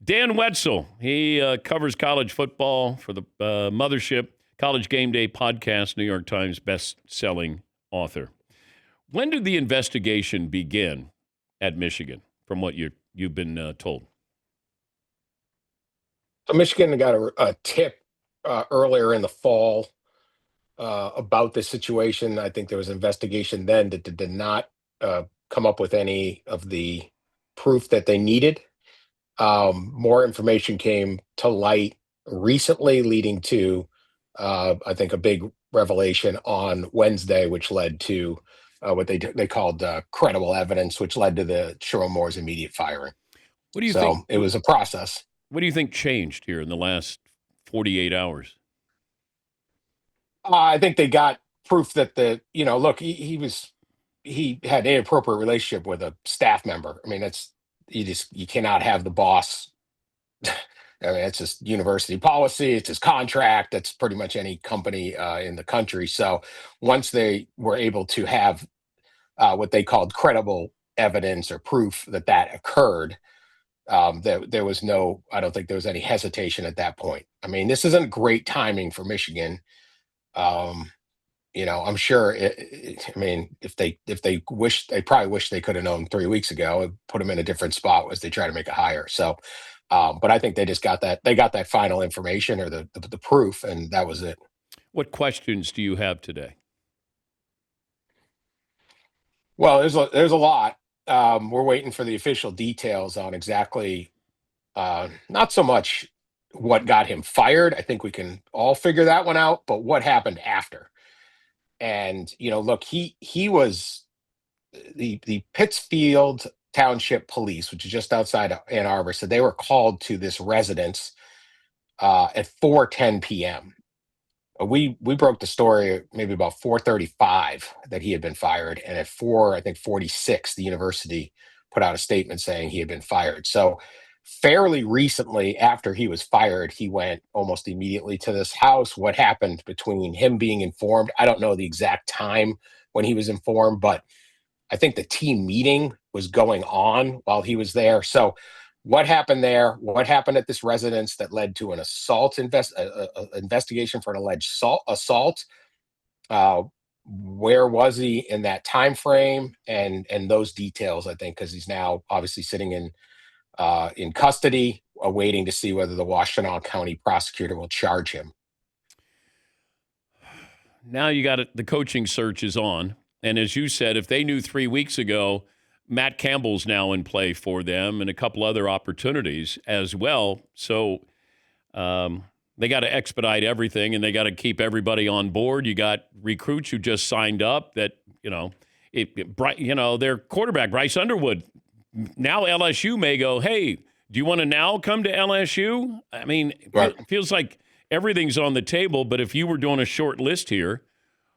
Dan Wetzel, he covers college football for the Mothership College Game Day podcast, New York Times best-selling author. When did the investigation begin at Michigan, from what you've been told? So Michigan got a tip earlier in the fall about this situation. I think there was an investigation then that did not come up with any of the proof that they needed. More information came to light recently, leading to, I think, a big revelation on Wednesday, which led to what they called credible evidence, which led to the Sherrone Moore's immediate firing. What do you think? It was a process. What do you think changed here in the last 48 hours? I think they got proof that he had an inappropriate relationship with a staff member. I mean, you cannot have the boss. I mean, it's just university policy. It's his contract. That's pretty much any company in the country. So once they were able to have what they called credible evidence or proof that occurred, I don't think there was any hesitation at that point. I mean, this isn't great timing for Michigan. I'm sure. If they probably wish they could have known 3 weeks ago and put them in a different spot as they try to make a hire. So, but I think they just got that. They got that final information or the proof, and that was it. What questions do you have today? Well, there's a lot. We're waiting for the official details on exactly, not so much what got him fired. I think we can all figure that one out, but what happened after? And, look, he was the Pittsfield Township Police, which is just outside of Ann Arbor. So they were called to this residence at 4:10 p.m. We broke the story maybe about 4:35 that he had been fired. And at 4:46, the university put out a statement saying he had been fired. So fairly recently after he was fired, he went almost immediately to this house. What happened between him being informed? I don't know the exact time when he was informed, but I think the team meeting was going on while he was there. So what happened there? What happened at this residence that led to an investigation for an alleged assault? Where was he in that time frame? And those details, I think, because he's now obviously sitting in custody, waiting to see whether the Washtenaw County prosecutor will charge him. Now you got it. The coaching search is on. And as you said, if they knew 3 weeks ago, Matt Campbell's now in play for them and a couple other opportunities as well. So they got to expedite everything, and they got to keep everybody on board. You got recruits who just signed up that, their quarterback, Bryce Underwood. Now LSU may go, hey, do you want to now come to LSU? I mean, right. It feels like everything's on the table, but if you were doing a short list here,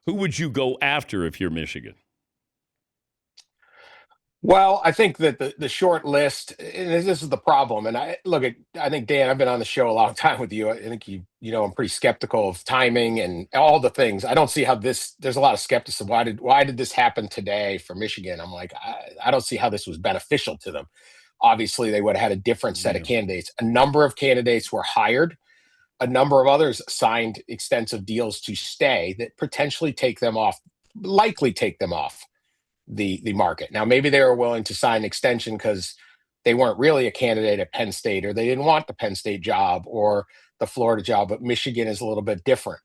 who would you go after if you're Michigan? Well, I think that the short list, and this is the problem. And I think, Dan, I've been on the show a long time with you. I think I'm pretty skeptical of timing and all the things. I don't see how there's a lot of skepticism. Why did this happen today for Michigan? I'm like, I don't see how this was beneficial to them. Obviously, they would have had a different set of candidates. A number of candidates were hired. A number of others signed extensive deals to stay that potentially likely take them off the market. Now, maybe they were willing to sign an extension because they weren't really a candidate at Penn State, or they didn't want the Penn State job or the Florida job, but Michigan is a little bit different.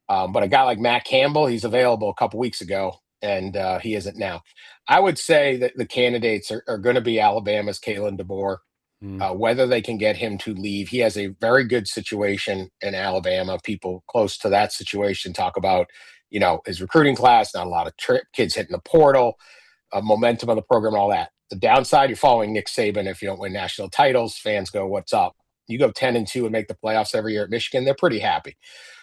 But a guy like Matt Campbell, he's available a couple weeks ago, and he isn't now. I would say that the candidates are going to be Alabama's Kalen DeBoer. Whether they can get him to leave. He has a very good situation in Alabama. People close to that situation talk about, his recruiting class, not a lot of kids hitting the portal, momentum of the program, and all that. The downside, you're following Nick Saban. If you don't win national titles, fans go, what's up? You go 10-2 and make the playoffs every year at Michigan, they're pretty happy.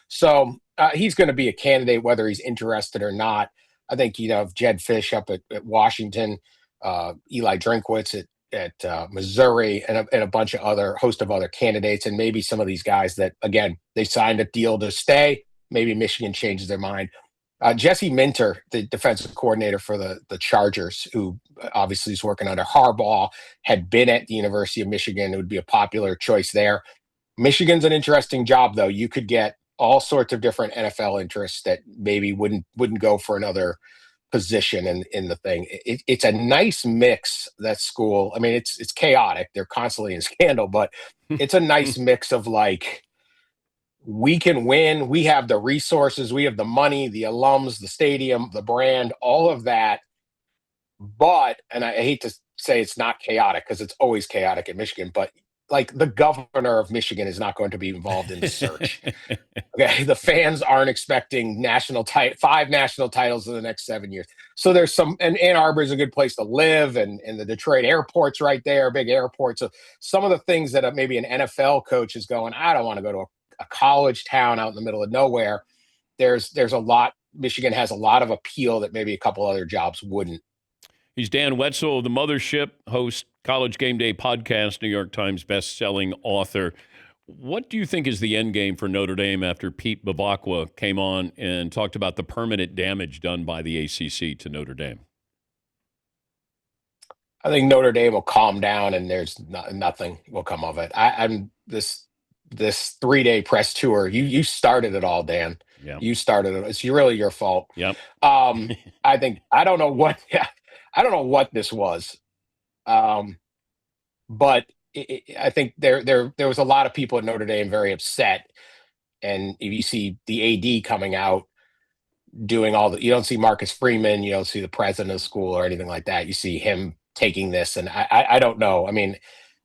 So he's going to be a candidate, whether he's interested or not. I think, Jed Fish up at Washington, Eli Drinkwitz at Missouri, and a host of other candidates, and maybe some of these guys that, again, they signed a deal to stay. Maybe Michigan changes their mind. Jesse Minter, the defensive coordinator for the Chargers, who obviously is working under Harbaugh, had been at the University of Michigan. It would be a popular choice there. Michigan's an interesting job, though. You could get all sorts of different NFL interests that maybe wouldn't go for another position in the thing. It's a nice mix, that school. I mean, it's chaotic. They're constantly in scandal, but it's a nice mix of like, we can win. We have the resources. We have the money, the alums, the stadium, the brand, all of that. But, and I hate to say it's not chaotic because it's always chaotic in Michigan, but like the governor of Michigan is not going to be involved in the search. Okay, the fans aren't expecting five national titles in the next 7 years. So there's some, and Ann Arbor is a good place to live, and the Detroit airport's right there, big airport. So some of the things that maybe an NFL coach is going, I don't want to go to a college town out in the middle of nowhere. There's a lot. Michigan has a lot of appeal that maybe a couple other jobs wouldn't. He's Dan Wetzel, the Mothership, host, College Game Day podcast, New York Times best-selling author. What do you think is the end game for Notre Dame after Pete Bavacqua came on and talked about the permanent damage done by the ACC to Notre Dame? I think Notre Dame will calm down, and there's nothing will come of it. I'm this 3-day press tour. You started it all, Dan. Yeah. You started it. It's really your fault. Yep. I think I don't know what this was, but I think there was a lot of people at Notre Dame very upset, and if you see the AD coming out doing you don't see Marcus Freeman, you don't see the president of the school or anything like that. You see him taking this, and I don't know. I mean,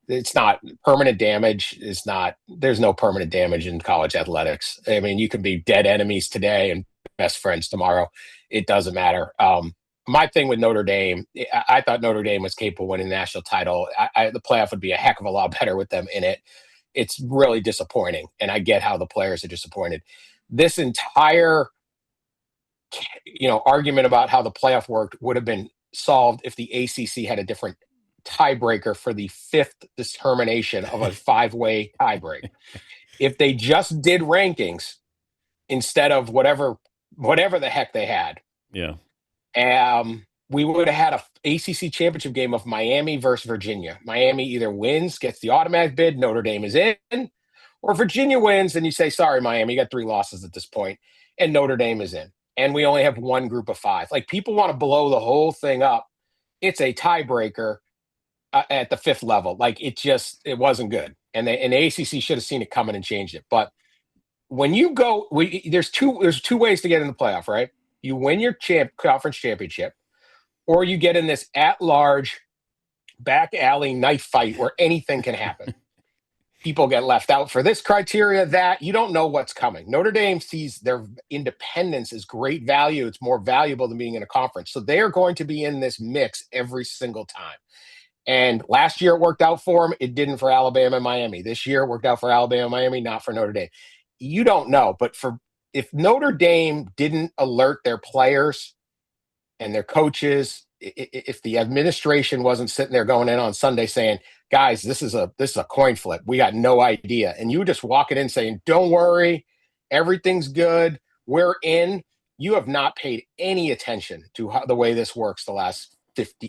it's not permanent damage. There's no permanent damage in college athletics. I mean, you can be dead enemies today and best friends tomorrow. It doesn't matter. My thing with Notre Dame, I thought Notre Dame was capable of winning the national title. The playoff would be a heck of a lot better with them in it. It's really disappointing, and I get how the players are disappointed. This entire, argument about how the playoff worked would have been solved if the ACC had a different tiebreaker for the fifth determination of a 5-way tiebreak. If they just did rankings instead of whatever the heck they had. Yeah. We would have had a ACC championship game of Miami versus Virginia. Miami either wins, gets the automatic bid, Notre Dame is in, or Virginia wins, and you say, sorry, Miami, you got 3 losses at this point, and Notre Dame is in. And we only have one group of 5. Like, people want to blow the whole thing up. It's a tiebreaker at the 5th level. Like, it wasn't good. And the ACC should have seen it coming and changed it. But when you go, there's two ways to get in the playoff, right? You win your conference championship, or you get in this at-large, back alley knife fight where anything can happen. People get left out for this criteria, that. You don't know what's coming. Notre Dame sees their independence as great value. It's more valuable than being in a conference. So they are going to be in this mix every single time. And last year it worked out for them. It didn't for Alabama and Miami. This year it worked out for Alabama and Miami, not for Notre Dame. You don't know. But if Notre Dame didn't alert their players and their coaches, if the administration wasn't sitting there going in on Sunday saying, guys, this is a coin flip, we got no idea, and you just walk it in saying, don't worry, everything's good, we're in, you have not paid any attention to the way this works the last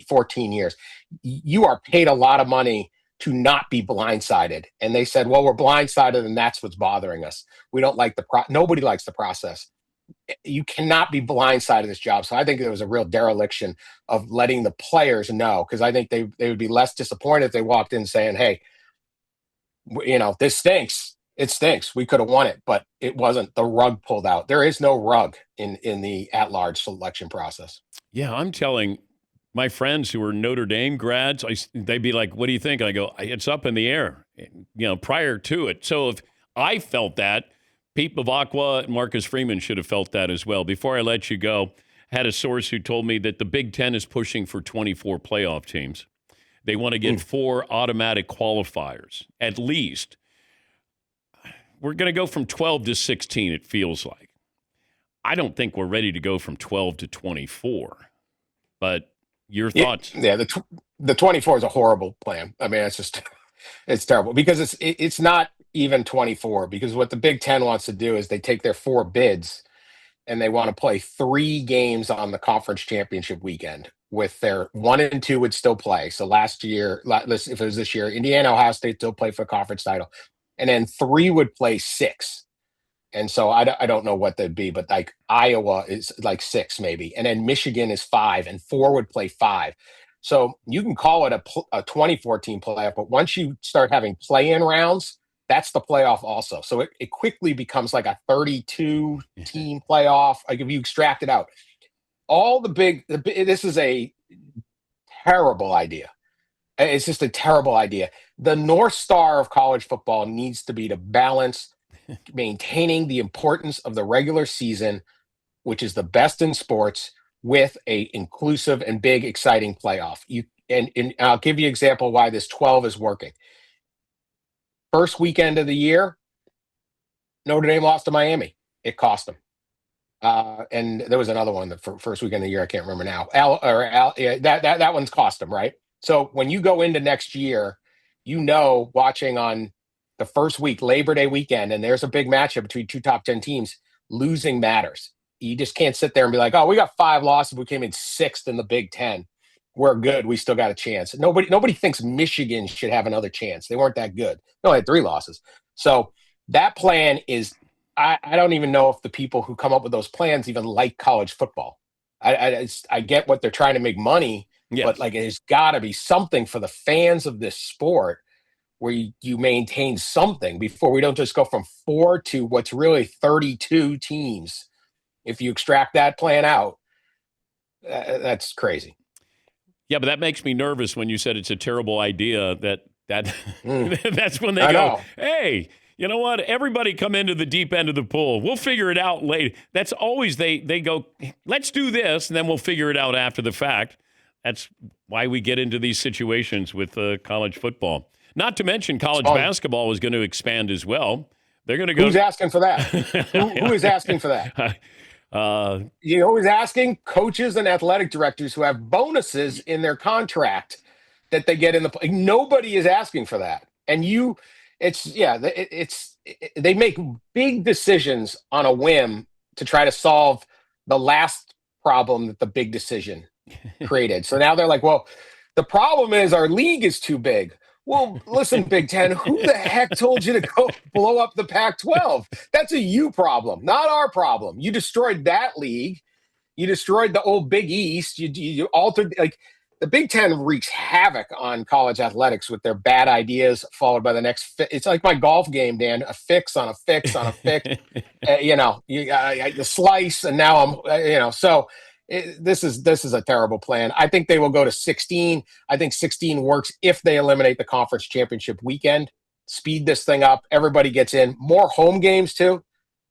14 years. You are paid a lot of money to not be blindsided. And they said, well, we're blindsided, and that's what's bothering us. We don't like nobody likes the process. You cannot be blindsided in this job. So I think there was a real dereliction of letting the players know, because I think they would be less disappointed if they walked in saying, hey, this stinks. It stinks. We could have won it, but it wasn't the rug pulled out. There is no rug in the at-large selection process. Yeah, I'm telling my friends who are Notre Dame grads, they'd be like, what do you think? I go, it's up in the air, prior to it. So if I felt that, Pete Bavacqua and Marcus Freeman should have felt that as well. Before I let you go, had a source who told me that the Big Ten is pushing for 24 playoff teams. They want to get 4 automatic qualifiers, at least. We're going to go from 12 to 16, it feels like. I don't think we're ready to go from 12 to 24. But your thoughts? Yeah, the 24 is a horrible plan. I mean, it's terrible, because it's not even 24, because what the Big Ten wants to do is they take their 4 bids and they want to play 3 games on the conference championship weekend. With their 1 and 2 would still play. So last year, if it was this year, Indiana, Ohio State still play for the conference title, and then 3 would play 6. And so I don't know what that'd be, but like Iowa is like 6 maybe, and then Michigan is 5, and 4 would play 5. So you can call it a 2014 playoff, but once you start having play-in rounds, that's the playoff also. So it quickly becomes like a 32 team playoff. Like if you extract it out, this is a terrible idea. It's just a terrible idea. The North Star of college football needs to be to balance maintaining the importance of the regular season, which is the best in sports, with a inclusive and big, exciting playoff. And I'll give you an example why this 12 is working. First weekend of the year, Notre Dame lost to Miami. It cost them. And there was another one for first weekend of the year. I can't remember now. That one's cost them, right? So when you go into next year, watching on the first week, Labor Day weekend, and there's a big matchup between 2 top 10 teams, losing matters. You just can't sit there and be like, oh, we got 5 losses. We came in 6th in the Big Ten. We're good. We still got a chance. Nobody thinks Michigan should have another chance. They weren't that good. They only had 3 losses. So that plan is, I don't even know if the people who come up with those plans even like college football. I get what they're trying to make money, yes, but like there's got to be something for the fans of this sport where you maintain something before we don't just go from 4 to what's really 32 teams. If you extract that plan out, that's crazy. Yeah, but that makes me nervous when you said it's a terrible idea. That's when they go, hey, you know what? Everybody come into the deep end of the pool. We'll figure it out later. That's always they go, let's do this, and then we'll figure it out after the fact. That's why we get into these situations with college football. Not to mention college basketball is going to expand as well. They're going to go. Who's asking for that? Who is asking for that? You know who's asking? Coaches and athletic directors who have bonuses in their contract that they get in the. Nobody is asking for that, and they make big decisions on a whim to try to solve the last problem that the big decision created. So now they're like, well, the problem is our league is too big. Well, listen, Big Ten, who the heck told you to go blow up the Pac-12? That's a you problem, not our problem. You destroyed that league. You destroyed the old Big East. You altered, like, the Big Ten wreaks havoc on college athletics with their bad ideas, followed by the next. It's like my golf game, Dan. A fix on a fix on a fix. The slice, and now I'm. So this is a terrible plan. I think they will go to 16. I think 16 works if they eliminate the conference championship weekend. Speed this thing up. Everybody gets in. More home games too.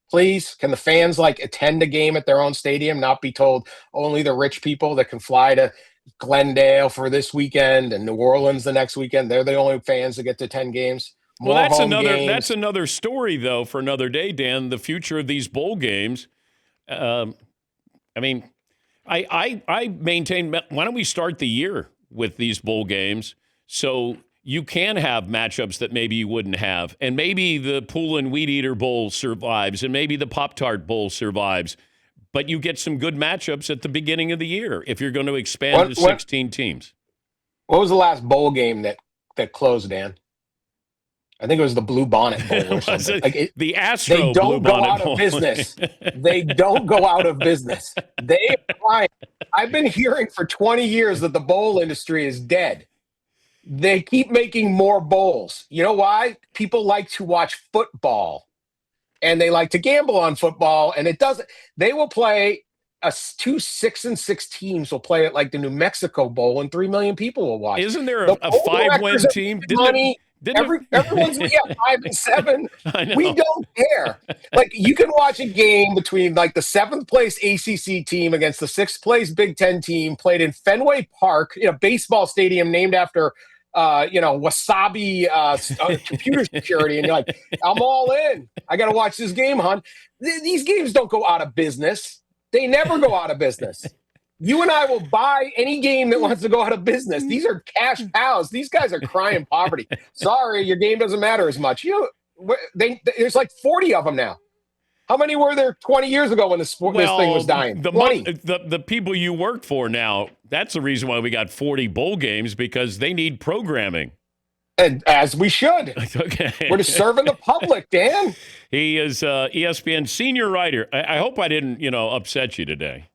Please, can the fans attend a game at their own stadium, not be told only the rich people that can fly to Glendale for this weekend and New Orleans the next weekend, they're the only fans that get to 10 games. Well, that's another story though for another day, Dan. The future of these bowl games. I maintain. Why don't we start the year with these bowl games so you can have matchups that maybe you wouldn't have, and maybe the Pool and Weed Eater Bowl survives, and maybe the Pop-Tart Bowl survives. But you get some good matchups at the beginning of the year if you're going to expand to 16 teams. What was the last bowl game that closed, Dan? I think it was the Blue Bonnet Bowl or something. The Astro They don't Blue go Bonnet out Bowl. of business. They don't go out of business. I've been hearing for 20 years that the bowl industry is dead. They keep making more bowls. You know why? People like to watch football. And they like to gamble on football, and they will play 2 6-6 teams will play it like the New Mexico Bowl, and 3 million people will watch. Isn't there a 5-win team? Everyone's 5-7. We don't care. You can watch a game between the 7th place ACC team against the 6th place Big Ten team played in Fenway Park, baseball stadium named after Wasabi computer security, and you're like, I'm all in. I got to watch this game, hon. These games don't go out of business. They never go out of business. You and I will buy any game that wants to go out of business. These are cash cows. These guys are crying poverty. Sorry, your game doesn't matter as much. There's 40 of them now. How many were there 20 years ago when this thing was dying? The 20. The people you work for now, that's the reason why we got 40 bowl games, because they need programming. And as we should. Okay. We're just serving the public, Dan. He is ESPN senior writer. I hope I didn't, upset you today.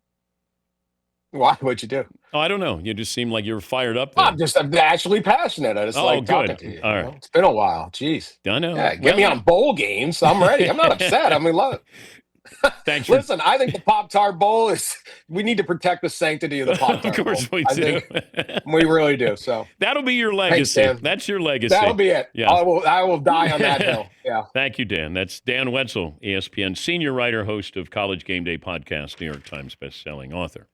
Why? What'd you do? Oh, I don't know. You just seem like you were fired up there. I'm naturally passionate. I just like talking to you. All right. It's been a while. Jeez. I know. Yeah, get me on bowl games. I'm ready. I'm not upset. I mean, love it. Thanks. Listen, I think the Pop-Tart Bowl we need to protect the sanctity of the Pop-Tart Bowl. Of course we do. We really do. So that'll be your legacy. Thanks, Dan. That's your legacy. That'll be it. Yeah. I will die on that hill. Yeah. Thank you, Dan. That's Dan Wetzel, ESPN senior writer, host of College Game Day podcast, New York Times bestselling author.